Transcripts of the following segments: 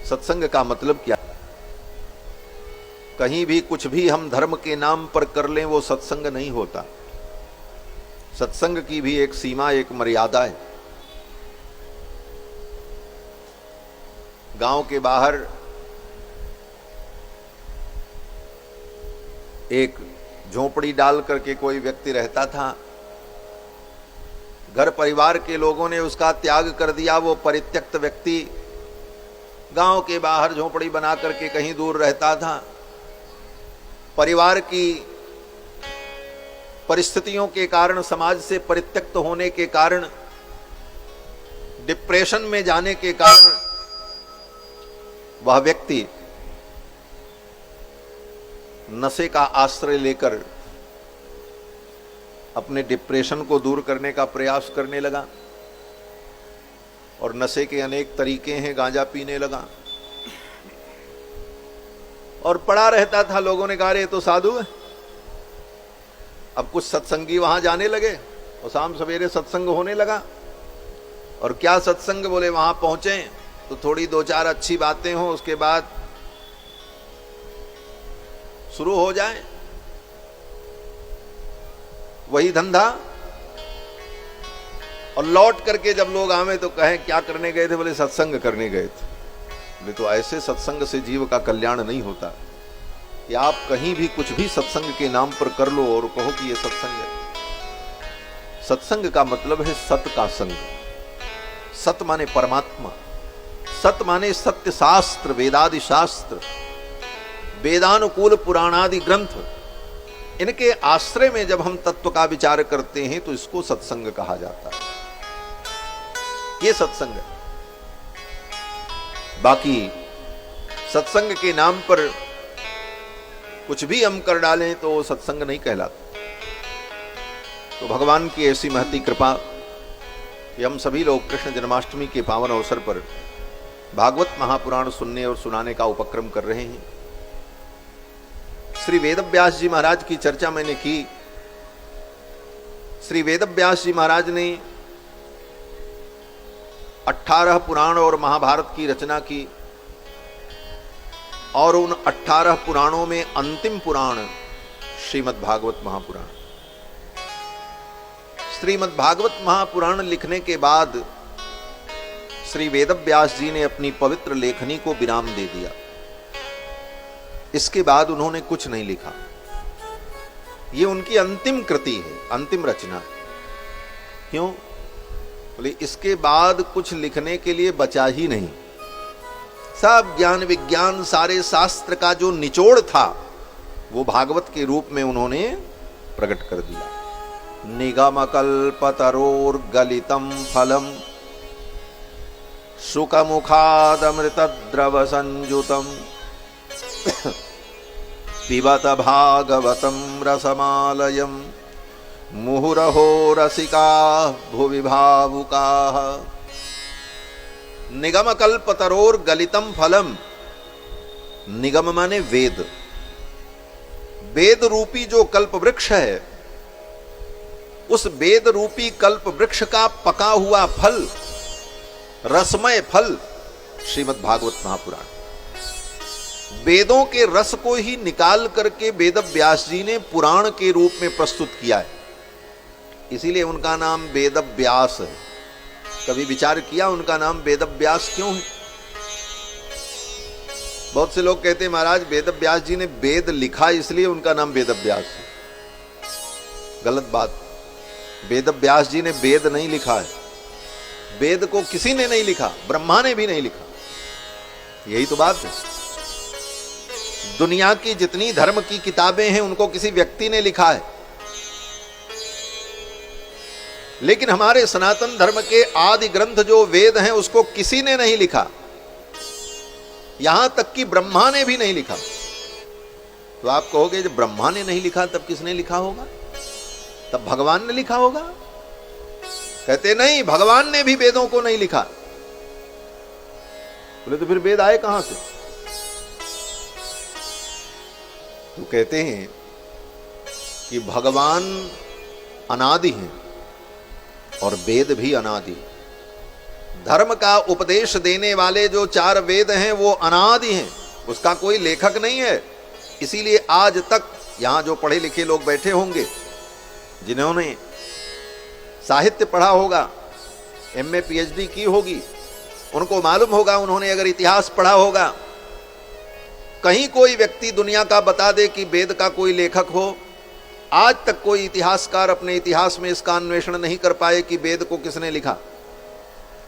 सत्संग का मतलब क्या? कहीं भी कुछ भी हम धर्म के नाम पर कर लें वो सत्संग नहीं होता। सत्संग की भी एक सीमा, एक मर्यादा है। गांव के बाहर एक झोपड़ी डाल करके कोई व्यक्ति रहता था। घर परिवार के लोगों ने उसका त्याग कर दिया। वो परित्यक्त व्यक्ति गांव के बाहर झोपड़ी बना करके कहीं दूर रहता था। परिवार की परिस्थितियों के कारण, समाज से परित्यक्त होने के कारण, डिप्रेशन में जाने के कारण वह व्यक्ति नशे का आश्रय लेकर अपने डिप्रेशन को दूर करने का प्रयास करने लगा। और नशे के अनेक तरीके हैं, गांजा पीने लगा और पड़ा रहता था। लोगों ने कहा रे तो साधु है। अब कुछ सत्संगी वहां जाने लगे और शाम सवेरे सत्संग होने लगा। और क्या सत्संग, बोले वहां पहुंचे तो थोड़ी दो चार अच्छी बातें हों, उसके बाद शुरू हो जाए वही धंधा। और लौट करके जब लोग आवे तो कहें क्या करने गए थे? बोले सत्संग करने गए थे। बोले तो ऐसे सत्संग से जीव का कल्याण नहीं होता कि आप कहीं भी कुछ भी सत्संग के नाम पर कर लो और कहो कि ये सत्संग है। सत्संग का मतलब है सत का संग। सत माने परमात्मा, सत माने सत्य शास्त्र, वेदादि शास्त्र, वेदानुकूल पुराणादि ग्रंथ। इनके आश्रय में जब हम तत्व का विचार करते हैं तो इसको सत्संग कहा जाता है। ये सत्संग है। बाकी सत्संग के नाम पर कुछ भी हम कर डालें तो वो सत्संग नहीं कहलाता। तो भगवान की ऐसी महती कृपा कि हम सभी लोग कृष्ण जन्माष्टमी के पावन अवसर पर भागवत महापुराण सुनने और सुनाने का उपक्रम कर रहे हैं। श्री वेदव्यास जी महाराज की चर्चा मैंने की। श्री वेदव्यास जी महाराज ने 18 पुराण और महाभारत की रचना की। और उन 18 पुराणों में अंतिम पुराण श्रीमद् भागवत महापुराण। श्रीमद् भागवत महापुराण लिखने के बाद श्री वेदव्यास जी ने अपनी पवित्र लेखनी को विराम दे दिया। इसके बाद उन्होंने कुछ नहीं लिखा। ये उनकी अंतिम कृति है, अंतिम रचना है। क्यों? बोले इसके बाद कुछ लिखने के लिए बचा ही नहीं। सब ज्ञान विज्ञान, सारे शास्त्र का जो निचोड़ था वो भागवत के रूप में उन्होंने प्रकट कर दिया। निगम कल्पतरोर गलितम फलम शुकमुखादमृत द्रव संयुतम पिबत भागवतम रसमालयम मुहुरहो रसिका भुवि भावुकाः। निगम कल्पतरोर गलितम फलम। निगम माने वेद। वेद रूपी जो कल्प वृक्ष है, उस वेद रूपी कल्प वृक्ष का पका हुआ फल, रसमय फल श्रीमद् भागवत महापुराण। वेदों के रस को ही निकाल करके वेदव्यास जी ने पुराण के रूप में प्रस्तुत किया है। इसीलिए उनका नाम वेदव्यास है। कभी विचार किया उनका नाम वेदव्यास क्यों है? बहुत से लोग कहते हैं महाराज वेदव्यास जी ने वेद लिखा इसलिए उनका नाम वेदव्यास है। गलत बात। वेदव्यास जी ने वेद नहीं लिखा है। वेद को किसी ने नहीं लिखा, ब्रह्मा ने भी नहीं लिखा। यही तो बात है। दुनिया की जितनी धर्म की किताबें हैं उनको किसी व्यक्ति ने लिखा है, लेकिन हमारे सनातन धर्म के आदि ग्रंथ जो वेद हैं उसको किसी ने नहीं लिखा। यहां तक कि ब्रह्मा ने भी नहीं लिखा। तो आप कहोगे जब ब्रह्मा ने नहीं लिखा तब किसने लिखा होगा? तब भगवान ने लिखा होगा। कहते नहीं, भगवान ने भी वेदों को नहीं लिखा। बोले तो फिर वेद आए कहां से? तो कहते हैं कि भगवान अनादि हैं और वेद भी अनादि। धर्म का उपदेश देने वाले जो 4 वेद हैं वो अनादि हैं, उसका कोई लेखक नहीं है। इसीलिए आज तक यहां जो पढ़े लिखे लोग बैठे होंगे, जिन्होंने साहित्य पढ़ा होगा, एमए पीएचडी की होगी, उनको मालूम होगा, उन्होंने अगर इतिहास पढ़ा होगा, कहीं कोई व्यक्ति दुनिया का बता दे कि वेद का कोई लेखक हो, आज तक कोई इतिहासकार अपने इतिहास में इसका अन्वेषण नहीं कर पाए कि वेद को किसने लिखा।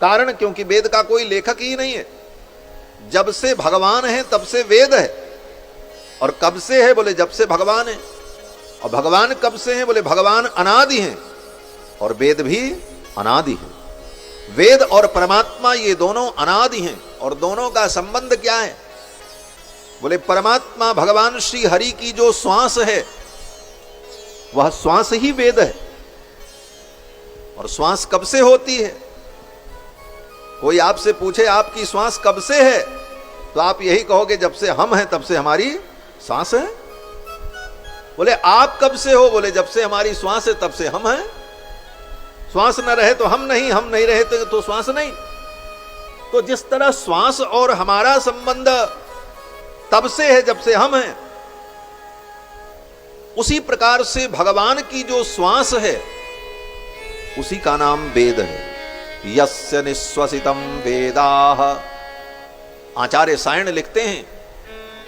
कारण क्योंकि वेद का कोई लेखक ही नहीं है। जब से भगवान है तब से वेद है। और कब से है? बोले जब से भगवान है। और भगवान कब से हैं? बोले भगवान अनादि हैं और वेद भी अनादि है। वेद और परमात्मा ये दोनों अनादि हैं। और दोनों का संबंध क्या है? बोले परमात्मा भगवान श्री हरि की जो श्वास है वह श्वास ही वेद है। और श्वास कब से होती है? कोई आपसे पूछे आपकी श्वास कब से है, तो आप यही कहोगे जब से हम हैं तब से हमारी श्वास है। बोले आप कब से हो? बोले जब से हमारी श्वास है तब से हम हैं। श्वास न रहे तो हम नहीं रहे तो श्वास नहीं। तो जिस तरह श्वास और हमारा संबंध तब से है जब से हम हैं, उसी प्रकार से भगवान की जो श्वास है उसी का नाम वेद है। यस्य निश्वसितम वेदाः, आचार्य सायण लिखते हैं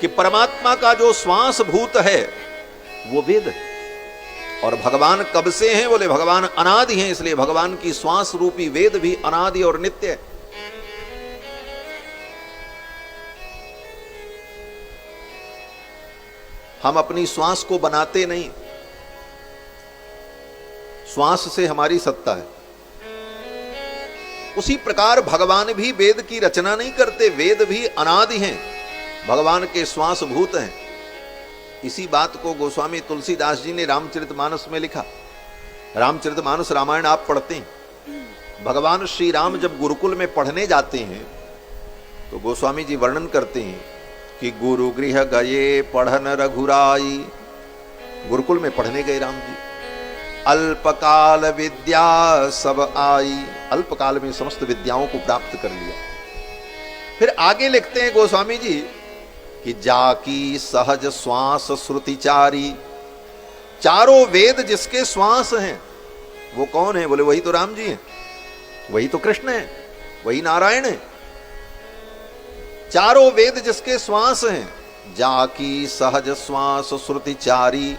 कि परमात्मा का जो श्वास भूत है वो वेद है। और भगवान कब से हैं? बोले भगवान अनादि हैं, इसलिए भगवान की श्वास रूपी वेद भी अनादि और नित्य है। हम अपनी श्वास को बनाते नहीं, श्वास से हमारी सत्ता है। उसी प्रकार भगवान भी वेद की रचना नहीं करते, वेद भी अनादि हैं, भगवान के श्वास भूत हैं। इसी बात को गोस्वामी तुलसीदास जी ने रामचरितमानस में लिखा। रामचरितमानस रामायण आप पढ़ते हैं। भगवान श्री राम जब गुरुकुल में पढ़ने जाते हैं तो गोस्वामी जी वर्णन करते हैं कि गुरु गृह गए पढ़न रघुराई। गुरुकुल में पढ़ने गए राम जी। अल्पकाल विद्या सब आई, अल्पकाल में समस्त विद्याओं को प्राप्त कर लिया। फिर आगे लिखते हैं गोस्वामी जी कि जाकी सहज श्वास श्रुतिचारी। चारों वेद जिसके श्वास हैं वो कौन है? बोले वही तो राम जी हैं, वही तो कृष्ण है, वही नारायण है। चारों वेद जिसके श्वास हैं, जाकी सहज श्वास श्रुतिचारी,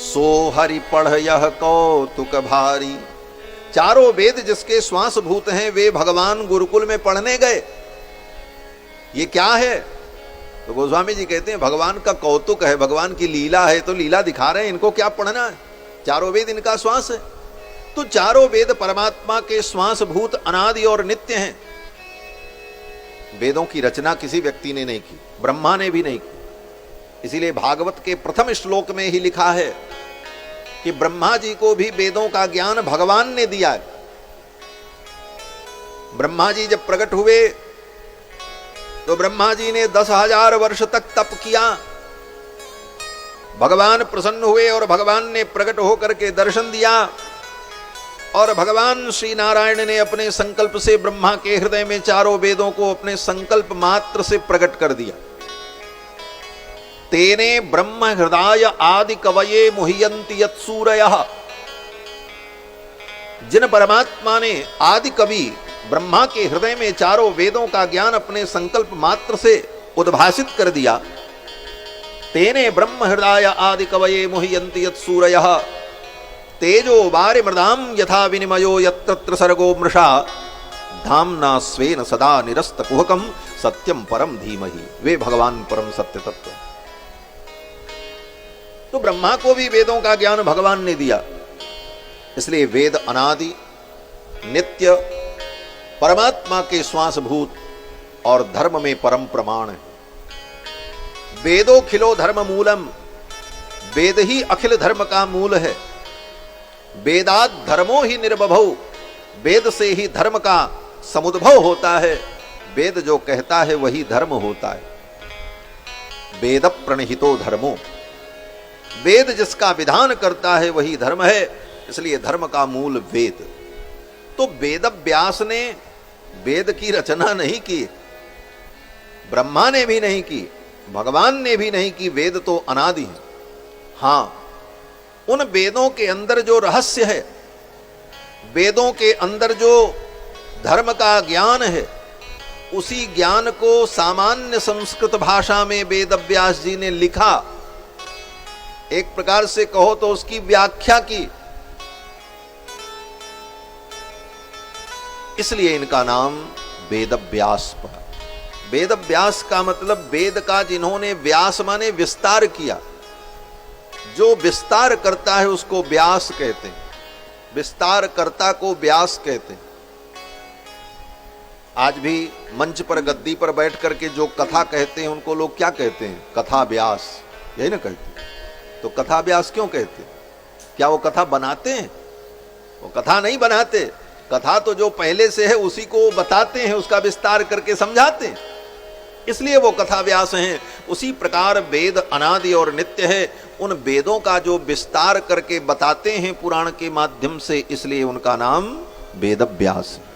सो हरि पढ़ यह कौतुक भारी। चारों वेद जिसके श्वास भूत हैं वे भगवान गुरुकुल में पढ़ने गए। ये क्या है? तो गोस्वामी जी कहते हैं भगवान का कौतुक है, भगवान की लीला है, तो लीला दिखा रहे हैं, इनको क्या पढ़ना है? चारों वेद इनका श्वास है। तो चारों वेद परमात्मा के श्वास भूत अनादि और नित्य हैं। वेदों की रचना किसी व्यक्ति ने नहीं की, ब्रह्मा ने भी नहीं की। इसीलिए भागवत के प्रथम श्लोक में ही लिखा है कि ब्रह्मा जी को भी वेदों का ज्ञान भगवान ने दिया है। ब्रह्मा जी जब प्रकट हुए तो ब्रह्मा जी ने 10,000 वर्ष तक तप किया। भगवान प्रसन्न हुए और भगवान ने प्रकट होकर के दर्शन दिया। और भगवान श्री नारायण ने अपने संकल्प से ब्रह्मा के हृदय में चारों वेदों को अपने संकल्प मात्र से प्रकट कर दिया। तेने ब्रह्म हृदय आदि कवये मुह्यन्ति यत्सूरयः। जिन परमात्मा ने आदि कवि ब्रह्मा के हृदय में चारों वेदों का ज्ञान अपने संकल्प मात्र से उद्भासित कर दिया। तेने ब्रह्म हृदय आदि कवये मुह्यन्ति यत्सूरयः, तेजो वारि मृदाम यथा विनिमयो यत्र सर्गो मृषा, धाम्ना स्वेन सदा निरस्त कुहकम सत्यम परम धीमहि। वे भगवान परम सत्य तत्व। तो ब्रह्मा को भी वेदों का ज्ञान भगवान ने दिया। इसलिए वेद अनादि नित्य परमात्मा के श्वासभूत और धर्म में परम प्रमाण है। वेदो खिलो धर्म मूलम, वेद ही अखिल धर्म का मूल है। वेदात धर्मो ही निर्भवौ, वेद से ही धर्म का समुद्भव होता है। वेद जो कहता है वही धर्म होता है। वेद प्रणहितो धर्मो, वेद जिसका विधान करता है वही धर्म है। इसलिए धर्म का मूल वेद। तो वेद व्यास ने वेद की रचना नहीं की, ब्रह्मा ने भी नहीं की, भगवान ने भी नहीं की, वेद तो अनादि है। हां, उन वेदों के अंदर जो रहस्य है, वेदों के अंदर जो धर्म का ज्ञान है, उसी ज्ञान को सामान्य संस्कृत भाषा में वेद व्यास जी ने लिखा, एक प्रकार से कहो तो उसकी व्याख्या की। इसलिए इनका नाम वेद व्यास पड़ा। वेद व्यास का मतलब वेद का जिन्होंने व्यास माने विस्तार किया, जो विस्तार करता है उसको व्यास कहते हैं, विस्तार कर्ता को व्यास कहते हैं। आज भी मंच पर गद्दी पर बैठ करके जो कथा कहते हैं उनको लोग क्या कहते हैं? कथा व्यास, यही ना कहते हैं। तो कथा व्यास क्यों कहते हैं? क्या वो कथा बनाते हैं? वो कथा नहीं बनाते, कथा तो जो पहले से है उसी को बताते हैं, उसका विस्तार करके समझाते हैं, इसलिए वो कथा व्यास हैं। उसी प्रकार वेद अनादि और नित्य है, उन वेदों का जो विस्तार करके बताते हैं पुराण के माध्यम से, इसलिए उनका नाम वेद व्यास है।